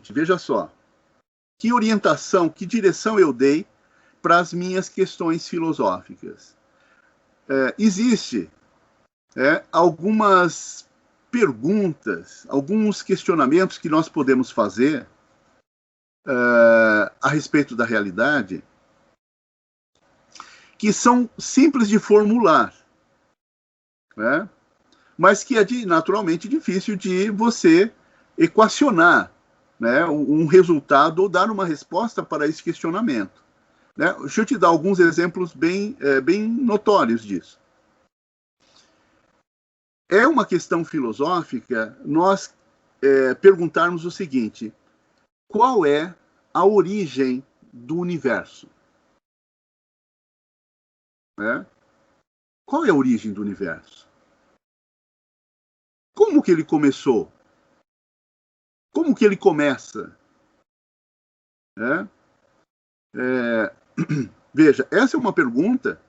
seguinte, veja só, que orientação, que direção eu dei para as minhas questões filosóficas. Existe algumas perguntas, alguns questionamentos que nós podemos fazer a respeito da realidade, que são simples de formular, né? Mas que é naturalmente difícil de você equacionar, né, um resultado ou dar uma resposta para esse questionamento, né? Deixa eu te dar alguns exemplos bem notórios disso. É uma questão filosófica nós perguntarmos o seguinte: qual é a origem do universo? Né? Qual é a origem do universo? Como que ele começou? Como que ele começa? Veja, essa é uma pergunta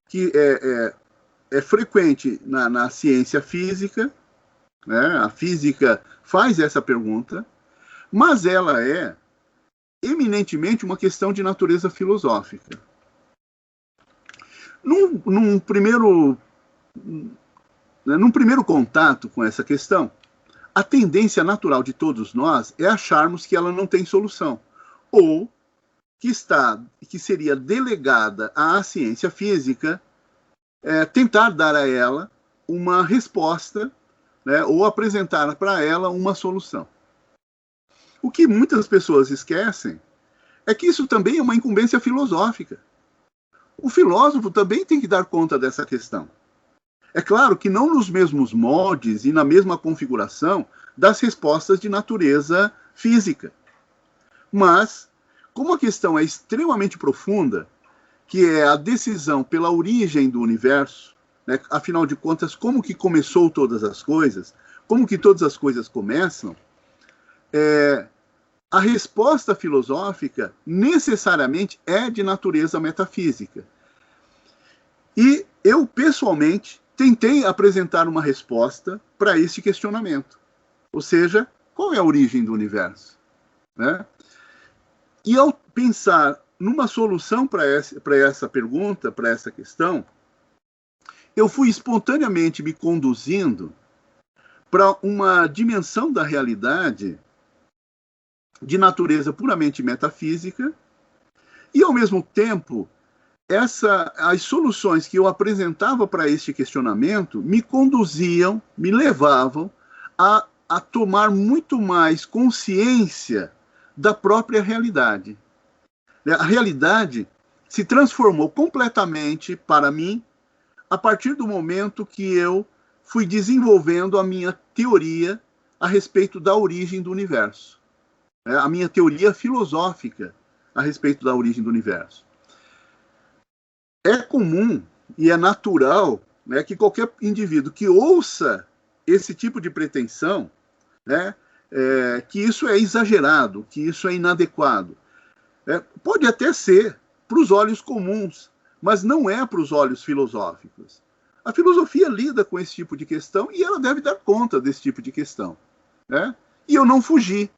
que é frequente na ciência física, né? A física faz essa pergunta, mas ela é eminentemente uma questão de natureza filosófica. Num primeiro contato com essa questão, a tendência natural de todos nós é acharmos que ela não tem solução, ou que seria delegada à ciência física tentar dar a ela uma resposta, né, ou apresentar para ela uma solução. O que muitas pessoas esquecem é que isso também é uma incumbência filosófica. O filósofo também tem que dar conta dessa questão. É claro que não nos mesmos moldes e na mesma configuração das respostas de natureza física. Mas, como a questão é extremamente profunda, que é a decisão pela origem do universo, né, afinal de contas, como que começou todas as coisas, como que todas as coisas começam, a resposta filosófica necessariamente é de natureza metafísica. E eu, pessoalmente, tentei apresentar uma resposta para esse questionamento. Ou seja, qual é a origem do universo? Né? E ao pensar numa solução para essa pergunta, para essa questão, eu fui espontaneamente me conduzindo para uma dimensão da realidade de natureza puramente metafísica, e ao mesmo tempo as soluções que eu apresentava para este questionamento me conduziam, me levavam a tomar muito mais consciência da própria realidade. A realidade se transformou completamente para mim a partir do momento que eu fui desenvolvendo a minha teoria a respeito da origem do universo. A minha teoria filosófica a respeito da origem do universo. É comum e é natural, né, que qualquer indivíduo que ouça esse tipo de pretensão, né, que isso é exagerado, que isso é inadequado. Pode até ser para os olhos comuns, mas não é para os olhos filosóficos. A filosofia lida com esse tipo de questão e ela deve dar conta desse tipo de questão. Né? E eu não fugi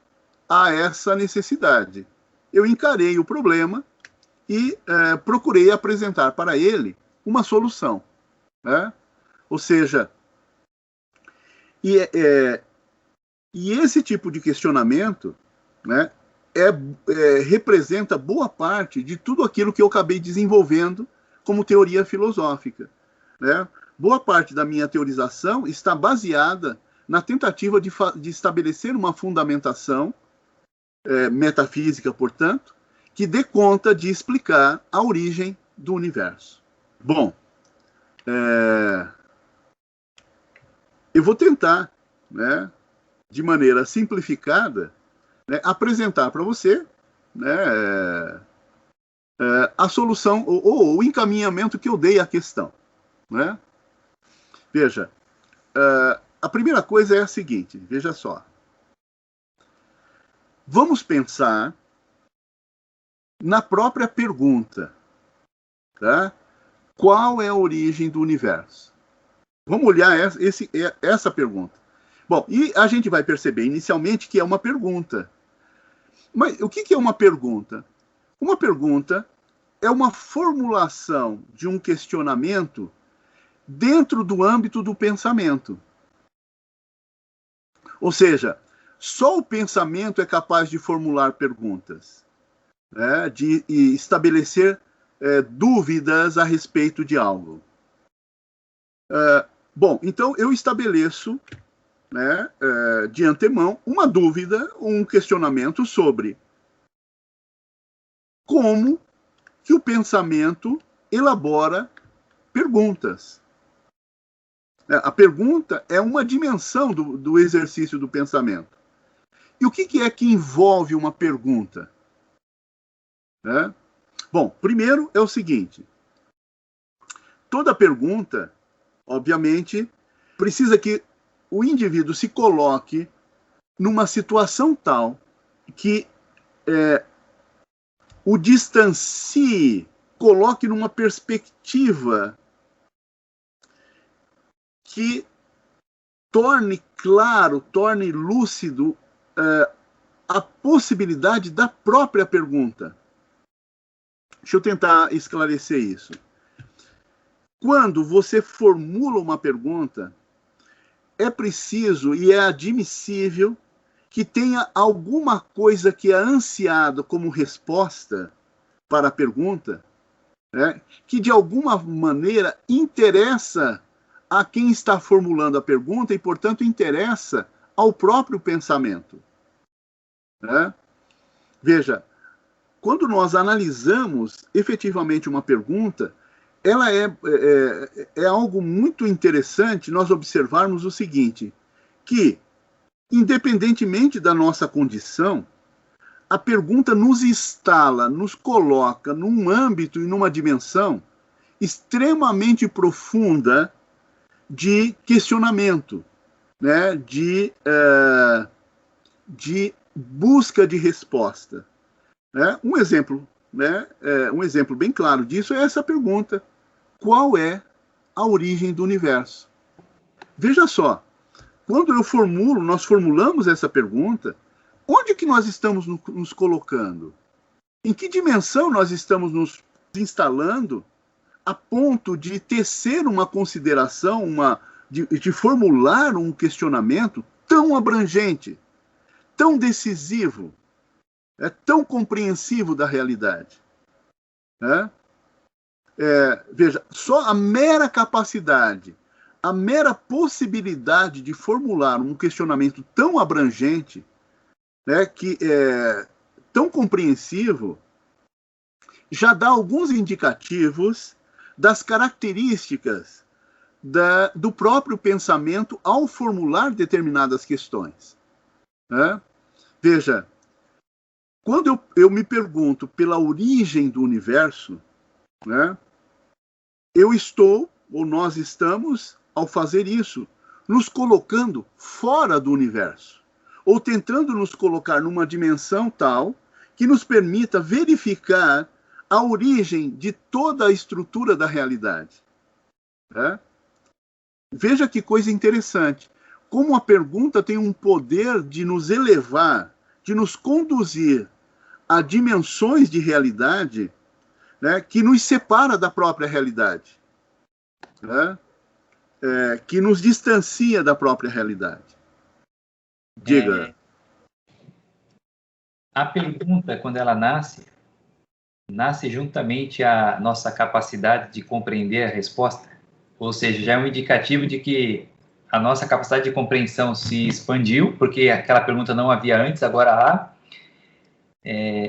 a essa necessidade. Eu encarei o problema e procurei apresentar para ele uma solução. Né? Ou seja, e esse tipo de questionamento, né, representa boa parte de tudo aquilo que eu acabei desenvolvendo como teoria filosófica. Né? Boa parte da minha teorização está baseada na tentativa de estabelecer uma fundamentação metafísica, portanto, que dê conta de explicar a origem do universo. Bom, eu vou tentar, né, de maneira simplificada, né, apresentar para você, né, a solução ou o encaminhamento que eu dei à questão. Né? Veja, a primeira coisa é a seguinte, veja só. Vamos pensar na própria pergunta, tá? Qual é a origem do universo? Vamos olhar essa pergunta. Bom, e a gente vai perceber inicialmente que é uma pergunta. Mas o que é uma pergunta? Uma pergunta é uma formulação de um questionamento dentro do âmbito do pensamento. Ou seja, só o pensamento é capaz de formular perguntas, né, de estabelecer dúvidas a respeito de algo. Bom, então eu estabeleço, né, de antemão uma dúvida, um questionamento sobre como que o pensamento elabora perguntas. A pergunta é uma dimensão do exercício do pensamento. E o que é que envolve uma pergunta? Bom, primeiro é o seguinte: toda pergunta, obviamente, precisa que o indivíduo se coloque numa situação tal que o distancie, coloque numa perspectiva que torne claro, torne lúcido a possibilidade da própria pergunta. Deixa eu tentar esclarecer isso. Quando você formula uma pergunta, é preciso e é admissível que tenha alguma coisa que é ansiada como resposta para a pergunta, né, que de alguma maneira interessa a quem está formulando a pergunta e, portanto, interessa ao próprio pensamento. Né? Veja, quando nós analisamos efetivamente uma pergunta, ela é algo muito interessante nós observarmos o seguinte, que, independentemente da nossa condição, a pergunta nos instala, nos coloca num âmbito e numa dimensão extremamente profunda de questionamento, né? de busca de resposta. Né? Um exemplo bem claro disso é essa pergunta: qual é a origem do universo? Veja só, quando nós formulamos essa pergunta, onde que nós estamos nos colocando? Em que dimensão nós estamos nos instalando a ponto de tecer uma consideração, de formular um questionamento tão abrangente, tão decisivo, tão compreensivo da realidade? Veja, só a mera capacidade, a mera possibilidade de formular um questionamento tão abrangente, né, que é tão compreensivo, já dá alguns indicativos das características do próprio pensamento ao formular determinadas questões. Né? Veja, quando eu me pergunto pela origem do universo, né, eu estou, ou nós estamos, ao fazer isso, nos colocando fora do universo, ou tentando nos colocar numa dimensão tal que nos permita verificar a origem de toda a estrutura da realidade. Veja que coisa interessante. Como a pergunta tem um poder de nos elevar, de nos conduzir a dimensões de realidade, né, que nos separa da própria realidade, né, que nos distancia da própria realidade. Diga. A pergunta, quando ela nasce juntamente à nossa capacidade de compreender a resposta, ou seja, já é um indicativo de que a nossa capacidade de compreensão se expandiu, porque aquela pergunta não havia antes, agora há.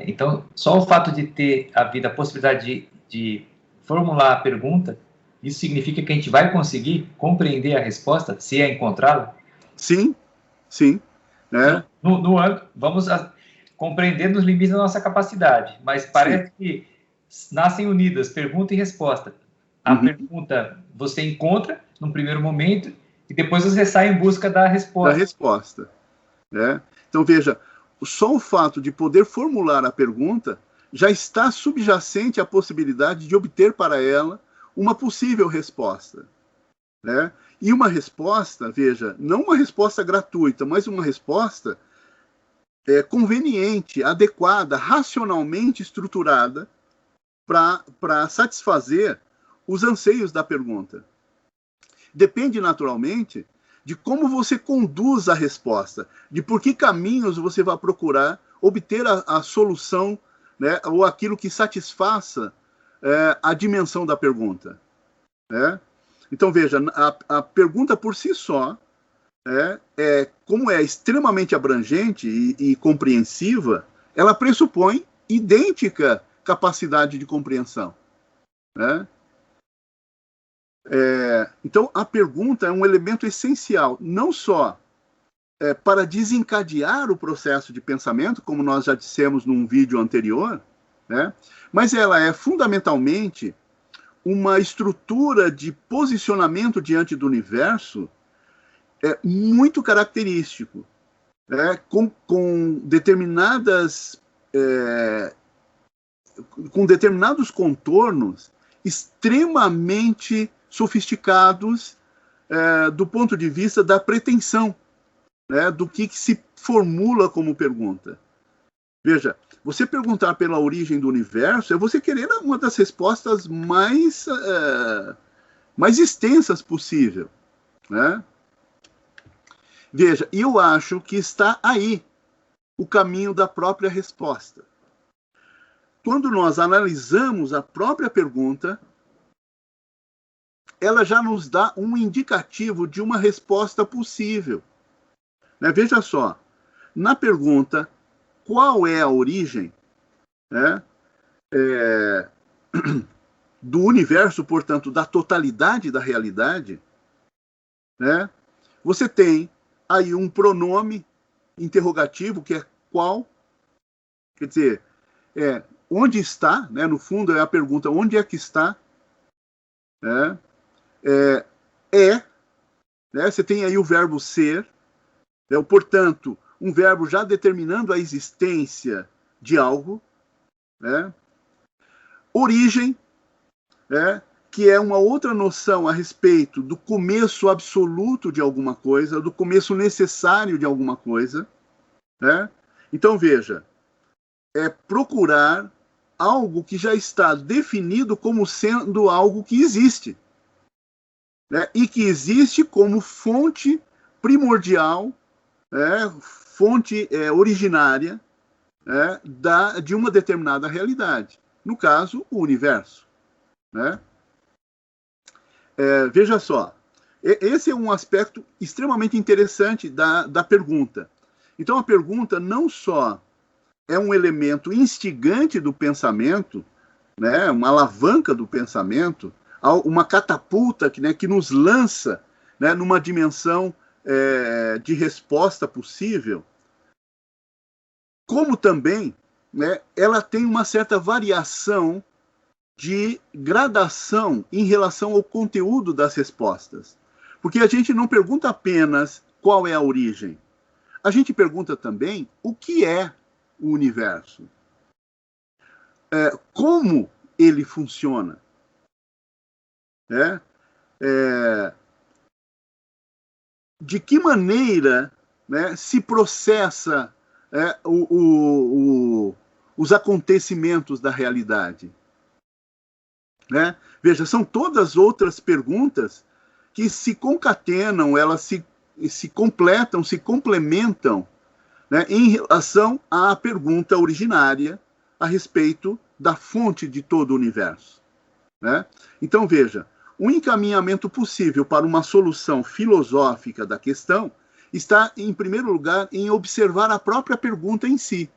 Então, só o fato de ter havido a possibilidade de formular a pergunta, isso significa que a gente vai conseguir compreender a resposta, se é encontrá-la? Sim, sim. Vamos compreender nos limites da nossa capacidade, mas parece que nascem unidas, pergunta e resposta. A pergunta você encontra num primeiro momento e depois você sai em busca da resposta. Da resposta. Então, veja, só o fato de poder formular a pergunta já está subjacente à possibilidade de obter para ela uma possível resposta. Né? E uma resposta, veja, não uma resposta gratuita, mas uma resposta conveniente, adequada, racionalmente estruturada para satisfazer os anseios da pergunta. Depende, naturalmente, de como você conduz a resposta, de por que caminhos você vai procurar obter a solução, né, ou aquilo que satisfaça a dimensão da pergunta. Né? Então, veja, a pergunta por si só, como é extremamente abrangente e compreensiva, ela pressupõe idêntica capacidade de compreensão. Né? Então, a pergunta é um elemento essencial, não só para desencadear o processo de pensamento, como nós já dissemos num vídeo anterior, né? Mas ela é fundamentalmente uma estrutura de posicionamento diante do universo muito característico, com determinados contornos extremamente sofisticados do ponto de vista da pretensão, né, do que se formula como pergunta. Veja, você perguntar pela origem do universo é você querer uma das respostas mais extensas possível. Né? Veja, eu acho que está aí o caminho da própria resposta. Quando nós analisamos a própria pergunta, ela já nos dá um indicativo de uma resposta possível. Né? Veja só, na pergunta qual é a origem, né, do universo, portanto, da totalidade da realidade, né, você tem aí um pronome interrogativo, que é qual, quer dizer, onde está, né, no fundo é a pergunta, onde é que está, né, né, você tem aí o verbo ser, portanto, um verbo já determinando a existência de algo, né? Origem, que é uma outra noção a respeito do começo absoluto de alguma coisa, do começo necessário de alguma coisa. Né? Então, veja, procurar algo que já está definido como sendo algo que existe. Né? E que existe como fonte primordial, fonte originária de uma determinada realidade. No caso, o universo. Né? Veja só, esse é um aspecto extremamente interessante da pergunta. Então, a pergunta não só é um elemento instigante do pensamento, né, uma alavanca do pensamento, uma catapulta que nos lança, né, numa dimensão de resposta possível, como também, né, ela tem uma certa variação de gradação em relação ao conteúdo das respostas. Porque a gente não pergunta apenas qual é a origem. A gente pergunta também o que é o universo. Como ele funciona. De que maneira, né, se processa os acontecimentos da realidade. Né? Veja, são todas outras perguntas que se concatenam, elas se completam, se complementam, né, em relação à pergunta originária a respeito da fonte de todo o universo. Né? Então, veja, um encaminhamento possível para uma solução filosófica da questão está, em primeiro lugar, em observar a própria pergunta em si.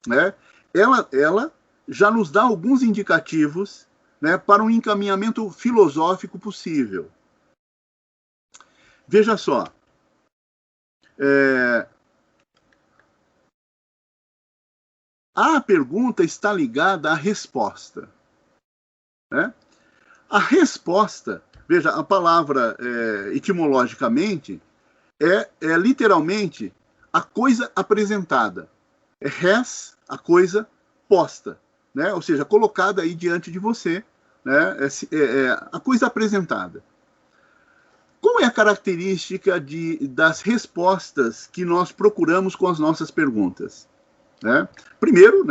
Né? Ela já nos dá alguns indicativos, né, para um encaminhamento filosófico possível. Veja só. A pergunta está ligada à resposta. Né? A resposta, veja, a palavra etimologicamente é literalmente a coisa apresentada. Res, a coisa posta. Né? Ou seja, colocada aí diante de você, né? A coisa apresentada. Qual é a característica das respostas que nós procuramos com as nossas perguntas? Primeiro,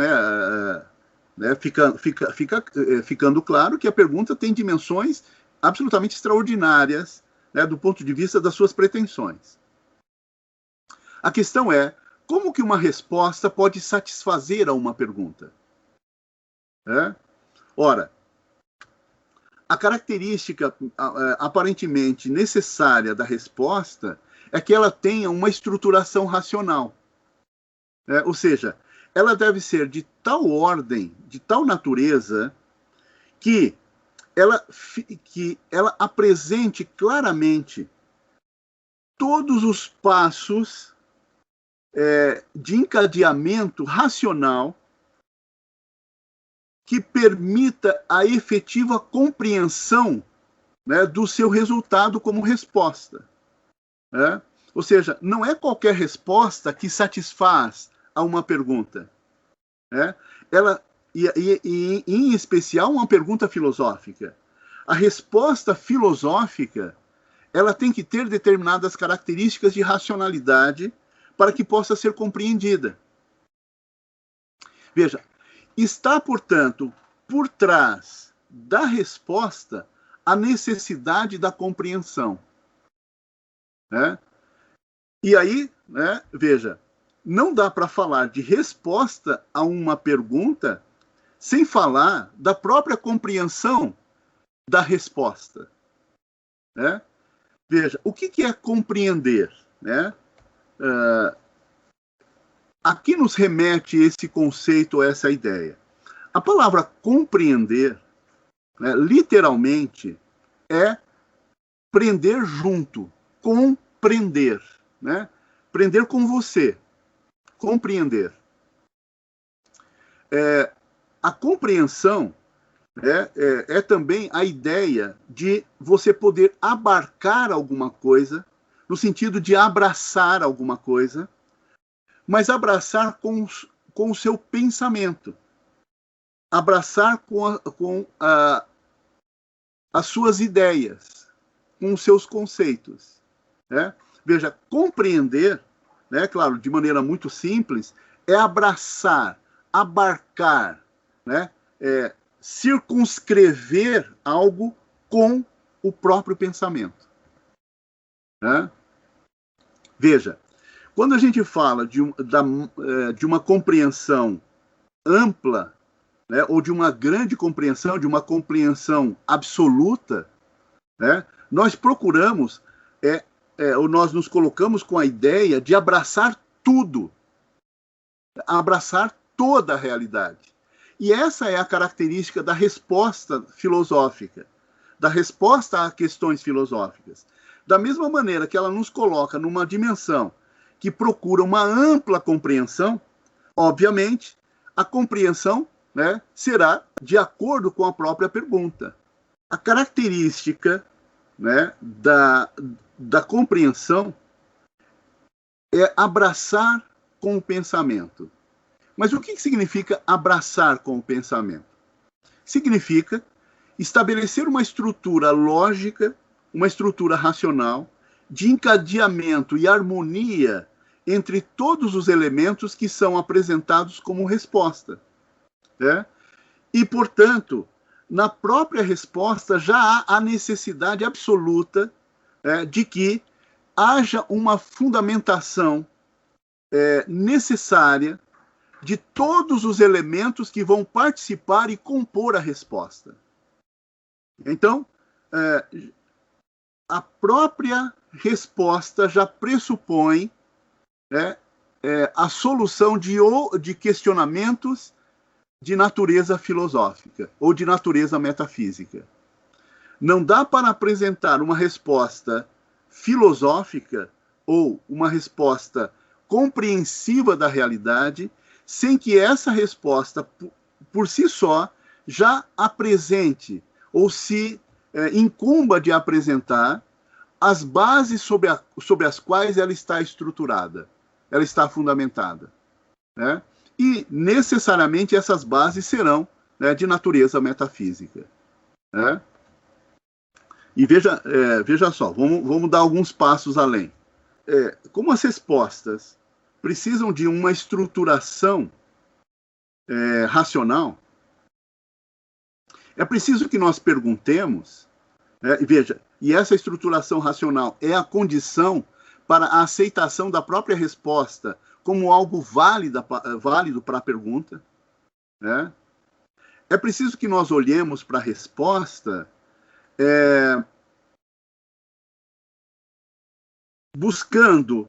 ficando claro que a pergunta tem dimensões absolutamente extraordinárias, do ponto de vista das suas pretensões. A questão é, como que uma resposta pode satisfazer a uma pergunta? Ora, a característica aparentemente necessária da resposta é que ela tenha uma estruturação racional. Ou seja, ela deve ser de tal ordem, de tal natureza, que ela apresente claramente todos os passos de encadeamento racional que permita a efetiva compreensão, do seu resultado como resposta. Ou seja, não é qualquer resposta que satisfaz a uma pergunta. E em especial, uma pergunta filosófica. A resposta filosófica, ela tem que ter determinadas características de racionalidade para que possa ser compreendida. Veja, está, portanto, por trás da resposta a necessidade da compreensão. E aí, veja, não dá para falar de resposta a uma pergunta sem falar da própria compreensão da resposta. Veja, o que é compreender? A que nos remete esse conceito, essa ideia? A palavra compreender, literalmente, é prender junto, compreender, prender com você, compreender. A compreensão é também a ideia de você poder abarcar alguma coisa, no sentido de abraçar alguma coisa, mas abraçar com o seu pensamento, abraçar com as suas ideias, com os seus conceitos. Veja, compreender, claro, de maneira muito simples, é abraçar, abarcar, circunscrever algo com o próprio pensamento. Veja, quando a gente fala de uma compreensão ampla, ou de uma grande compreensão, de uma compreensão absoluta, nós procuramos, ou nós nos colocamos com a ideia de abraçar tudo, abraçar toda a realidade. E essa é a característica da resposta filosófica, da resposta a questões filosóficas. Da mesma maneira que ela nos coloca numa dimensão que procura uma ampla compreensão, obviamente, a compreensão será de acordo com a própria pergunta. A característica da compreensão é abraçar com o pensamento. Mas o que significa abraçar com o pensamento? Significa estabelecer uma estrutura lógica, uma estrutura racional, de encadeamento e harmonia entre todos os elementos que são apresentados como resposta. E, portanto, na própria resposta já há a necessidade absoluta de que haja uma fundamentação necessária de todos os elementos que vão participar e compor a resposta. Então, a própria resposta já pressupõe a solução de questionamentos de natureza filosófica ou de natureza metafísica. Não dá para apresentar uma resposta filosófica ou uma resposta compreensiva da realidade sem que essa resposta, por si só, já apresente ou se incumba de apresentar as bases sobre as quais ela está estruturada, ela está fundamentada. E, necessariamente, essas bases serão de natureza metafísica. E veja só, vamos dar alguns passos além. Como as respostas precisam de uma estruturação racional, é preciso que nós perguntemos, e essa estruturação racional é a condição para a aceitação da própria resposta como algo válido para a pergunta. Né? É preciso que nós olhemos para a resposta buscando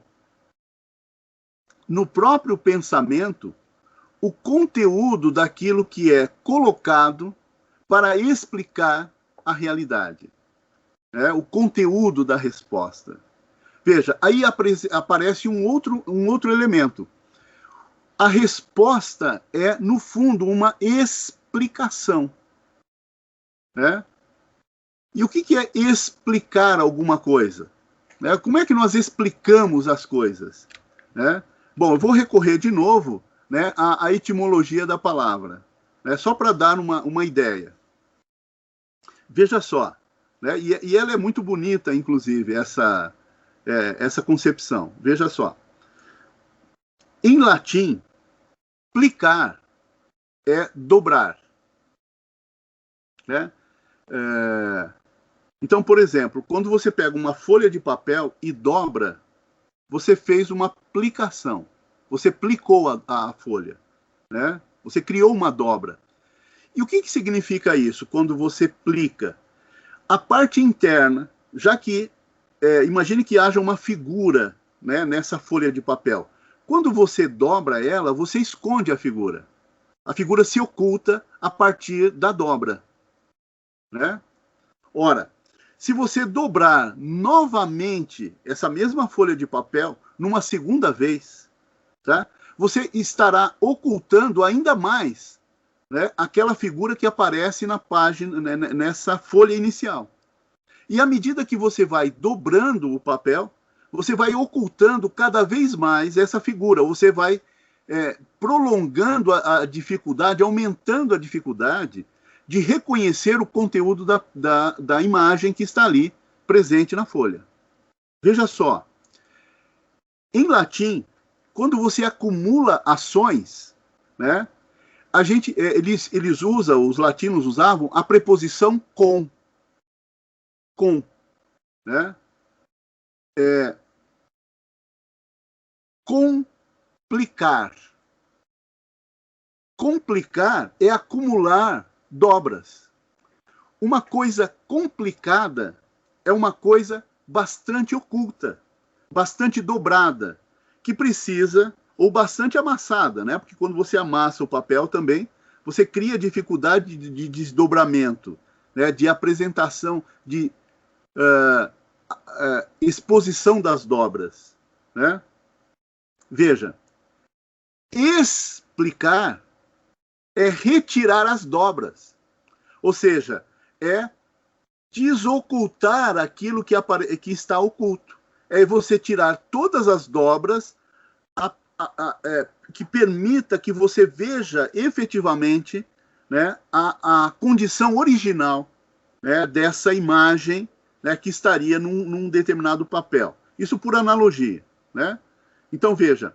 no próprio pensamento o conteúdo daquilo que é colocado para explicar a realidade. O conteúdo da resposta. Veja, aí aparece um outro elemento. A resposta é, no fundo, uma explicação. Né? E o que é explicar alguma coisa? Como é que nós explicamos as coisas? Bom, eu vou recorrer de novo à etimologia da palavra, só para dar uma ideia. Veja só, e ela é muito bonita, inclusive, essa concepção. Veja só. Em latim, plicar é dobrar. Então, por exemplo, quando você pega uma folha de papel e dobra, você fez uma plicação. Você plicou a folha. Você criou uma dobra. E o que significa isso, quando você plica? A parte interna, já que, imagine que haja uma figura nessa folha de papel. Quando você dobra ela, você esconde a figura. A figura se oculta a partir da dobra. Ora, se você dobrar novamente essa mesma folha de papel, numa segunda vez, você estará ocultando ainda mais aquela figura que aparece na página, nessa folha inicial. E à medida que você vai dobrando o papel, você vai ocultando cada vez mais essa figura. Você vai prolongando a dificuldade, aumentando a dificuldade de reconhecer o conteúdo da imagem que está ali presente na folha. Veja só. Em latim, quando você acumula ações, os latinos usavam a preposição com. Com. Complicar. Complicar é acumular dobras. Uma coisa complicada é uma coisa bastante oculta, bastante dobrada, que precisa, ou bastante amassada, porque quando você amassa o papel também, você cria dificuldade de desdobramento, de apresentação, de exposição das dobras. Veja, explicar é retirar as dobras, ou seja, é desocultar aquilo que está oculto. É você tirar todas as dobras que permita que você veja efetivamente a condição original dessa imagem que estaria num determinado papel. Isso por analogia. Então, veja,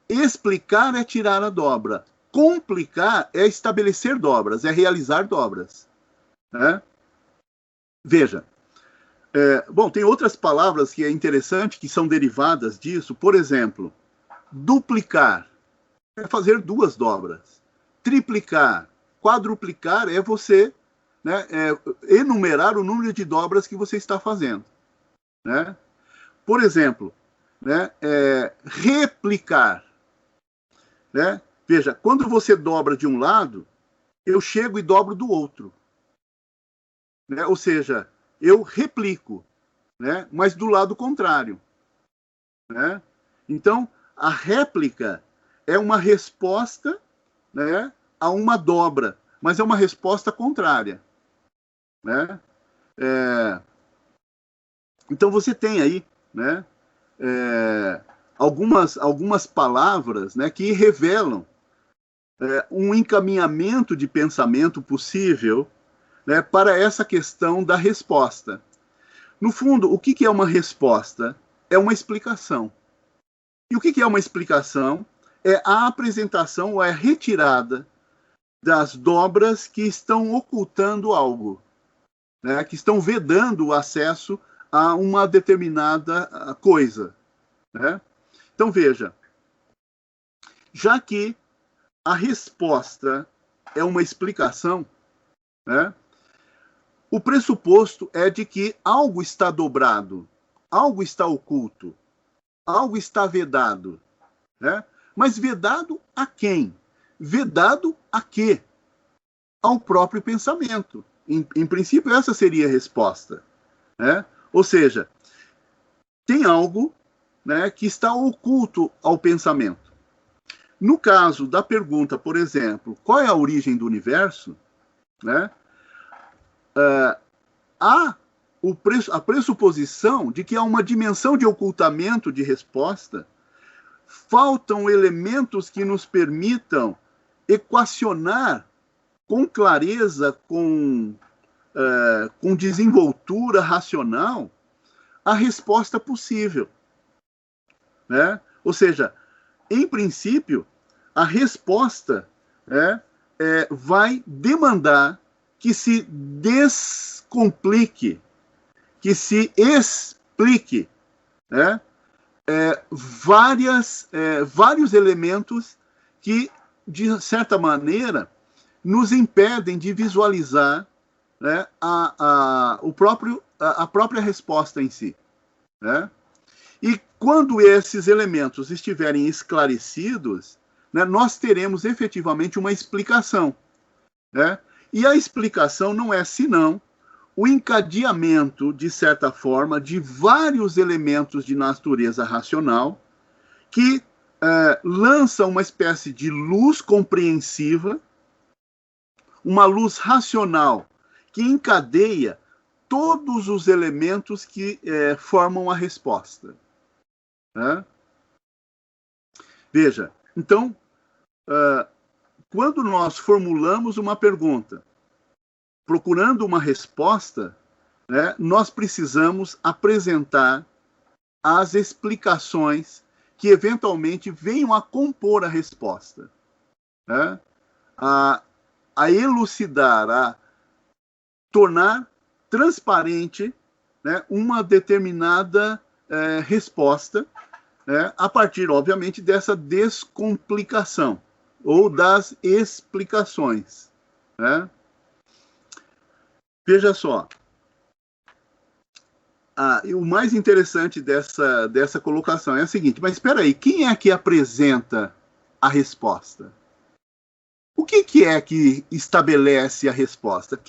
explicar é tirar a dobra. Complicar é estabelecer dobras, é realizar dobras. Veja, bom, tem outras palavras que é interessante, que são derivadas disso. Por exemplo, duplicar é fazer duas dobras. Triplicar, quadruplicar é você enumerar o número de dobras que você está fazendo. Por exemplo, replicar. Veja, quando você dobra de um lado, eu chego e dobro do outro. Ou seja, eu replico, mas do lado contrário. Então, a réplica é uma resposta a uma dobra, mas é uma resposta contrária. Então, você tem aí algumas palavras que revelam um encaminhamento de pensamento possível para essa questão da resposta. No fundo, o que é uma resposta? É uma explicação. E o que é uma explicação? É a apresentação ou é a retirada das dobras que estão ocultando algo, né? Que estão vedando o acesso a uma determinada coisa, né? Então, veja, já que a resposta é uma explicação, né? O pressuposto é de que algo está dobrado, algo está oculto, algo está vedado, né? Mas vedado a quem? Vedado a quê? Ao próprio pensamento. Em princípio, essa seria a resposta, né? Ou seja, tem algo, né, que está oculto ao pensamento. No caso da pergunta, por exemplo, qual é a origem do universo, né? Há a pressuposição de que há uma dimensão de ocultamento de resposta, faltam elementos que nos permitam equacionar com clareza, com desenvoltura racional, a resposta possível, né? Ou seja, em princípio, a resposta vai demandar que se descomplique, que se explique, né? Vários elementos que, de certa maneira, nos impedem de visualizar, né, a própria resposta em si, né? E quando esses elementos estiverem esclarecidos, né, nós teremos efetivamente uma explicação, né? E a explicação não é senão o encadeamento, de certa forma, de vários elementos de natureza racional que lançam uma espécie de luz compreensiva, uma luz racional que encadeia todos os elementos que formam a resposta, né? Veja, então, quando nós formulamos uma pergunta, procurando uma resposta, né, nós precisamos apresentar as explicações que eventualmente venham a compor a resposta, né? A elucidar, a tornar transparente, né, uma determinada resposta, né, a partir, obviamente, dessa descomplicação ou das explicações, né? Veja só, e o mais interessante dessa colocação é o seguinte, mas espera aí, quem é que apresenta a resposta? O que é que estabelece a resposta?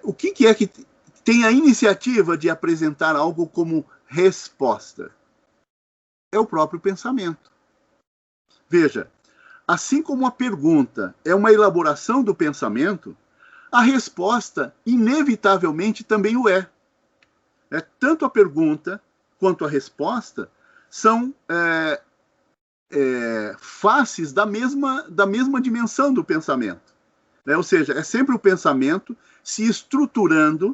O que é que tem a iniciativa de apresentar algo como resposta? É o próprio pensamento. Veja, assim como a pergunta é uma elaboração do pensamento, a resposta, inevitavelmente, também o é. Tanto a pergunta quanto a resposta são faces da mesma dimensão do pensamento, né? Ou seja, é sempre o pensamento se estruturando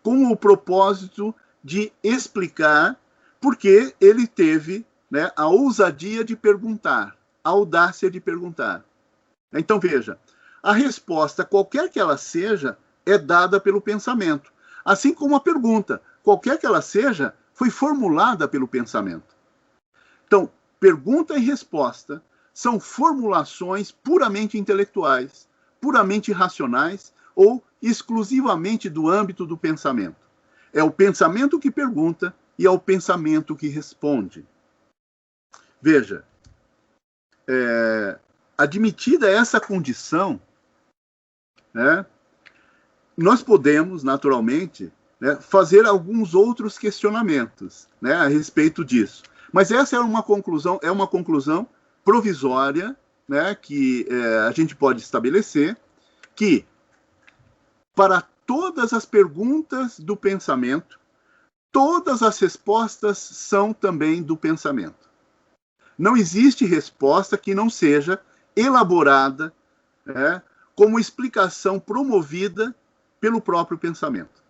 com o propósito de explicar porque ele teve, né, a ousadia de perguntar, a audácia de perguntar. Então, veja, a resposta, qualquer que ela seja, é dada pelo pensamento. Assim como a pergunta, qualquer que ela seja, foi formulada pelo pensamento. Então, pergunta e resposta são formulações puramente intelectuais, puramente racionais ou exclusivamente do âmbito do pensamento. É o pensamento que pergunta e é o pensamento que responde. Veja, admitida essa condição, né, nós podemos, naturalmente, né, fazer alguns outros questionamentos, né, a respeito disso. Mas essa é uma conclusão provisória, né, que a gente pode estabelecer que, para todas as perguntas do pensamento, todas as respostas são também do pensamento. Não existe resposta que não seja elaborada, né, como explicação promovida pelo próprio pensamento.